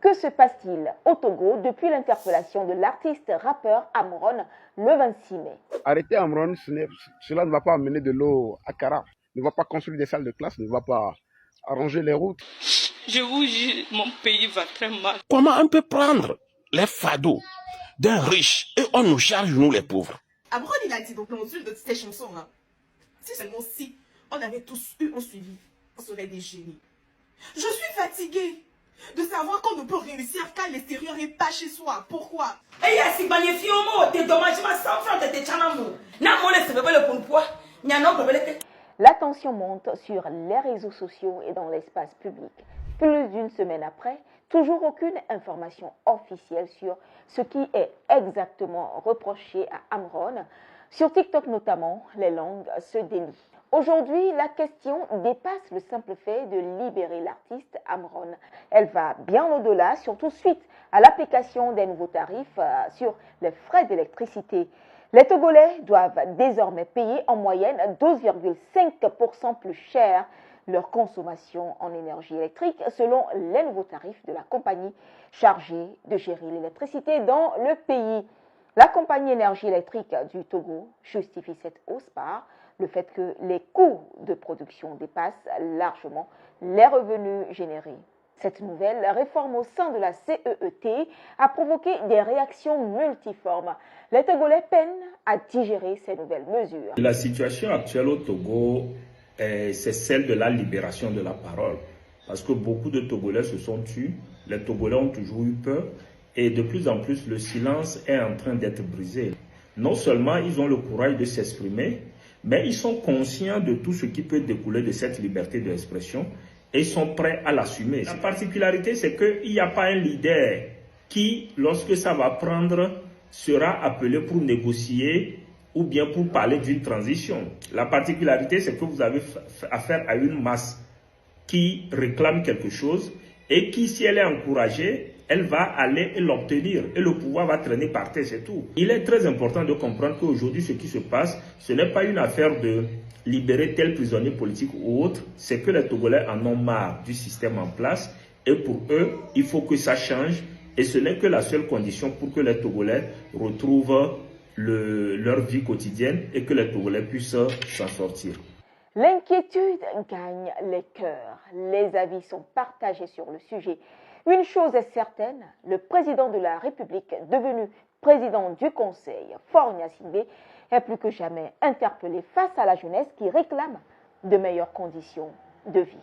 Que se passe-t-il au Togo depuis l'interpellation de l'artiste rappeur Amron le 26 mai? Arrêter Amron, cela ne va pas amener de l'eau à Cara, ne va pas construire des salles de classe, ne va pas arranger les routes. Je vous jure, mon pays va très mal. Comment on peut prendre les fardeaux d'un riche et on nous charge, nous les pauvres? Amron, il a dit donc dans une de ses chansons, hein, si seulement si on avait tous eu un suivi, on serait des génies. Je suis fatiguée de savoir qu'on ne peut réussir qu'à l'extérieur et pas chez soi. Pourquoi? Et ya si magnifique au mot, t'es dommagement sans francs de tes chanamou. N'a mon laisse le pour poids. N'y a non La tension monte sur les réseaux sociaux et dans l'espace public. Plus d'une semaine après, toujours aucune information officielle sur ce qui est exactement reproché à Amron. Sur TikTok notamment, les langues se délient. Aujourd'hui, la question dépasse le simple fait de libérer l'artiste Amron. Elle va bien au-delà, surtout suite à l'application des nouveaux tarifs sur les frais d'électricité. Les Togolais doivent désormais payer en moyenne 12,5% plus cher leur consommation en énergie électrique selon les nouveaux tarifs de la compagnie chargée de gérer l'électricité dans le pays. La compagnie énergie électrique du Togo justifie cette hausse par le fait que les coûts de production dépassent largement les revenus générés. Cette nouvelle réforme au sein de la CEET a provoqué des réactions multiformes. Les Togolais peinent à digérer ces nouvelles mesures. La situation actuelle au Togo, c'est celle de la libération de la parole. Parce que beaucoup de Togolais se sont tus, les Togolais ont toujours eu peur et de plus en plus le silence est en train d'être brisé. Non seulement ils ont le courage de s'exprimer, mais ils sont conscients de tout ce qui peut découler de cette liberté d'expression et sont prêts à l'assumer. La particularité, c'est qu'il n'y a pas un leader qui, lorsque ça va prendre, sera appelé pour négocier ou bien pour parler d'une transition. La particularité, c'est que vous avez affaire à une masse qui réclame quelque chose et qui, si elle est encouragée, elle va aller et l'obtenir et le pouvoir va traîner par terre, c'est tout. Il est très important de comprendre qu'aujourd'hui, ce qui se passe, ce n'est pas une affaire de libérer tel prisonnier politique ou autre, c'est que les Togolais en ont marre du système en place et pour eux, il faut que ça change et ce n'est que la seule condition pour que les Togolais retrouvent leur vie quotidienne et que les Togolais puissent s'en sortir. L'inquiétude gagne les cœurs. Les avis sont partagés sur le sujet. Une chose est certaine, le président de la République, devenu président du Conseil, Faure Gnassingbé, est plus que jamais interpellé face à la jeunesse qui réclame de meilleures conditions de vie.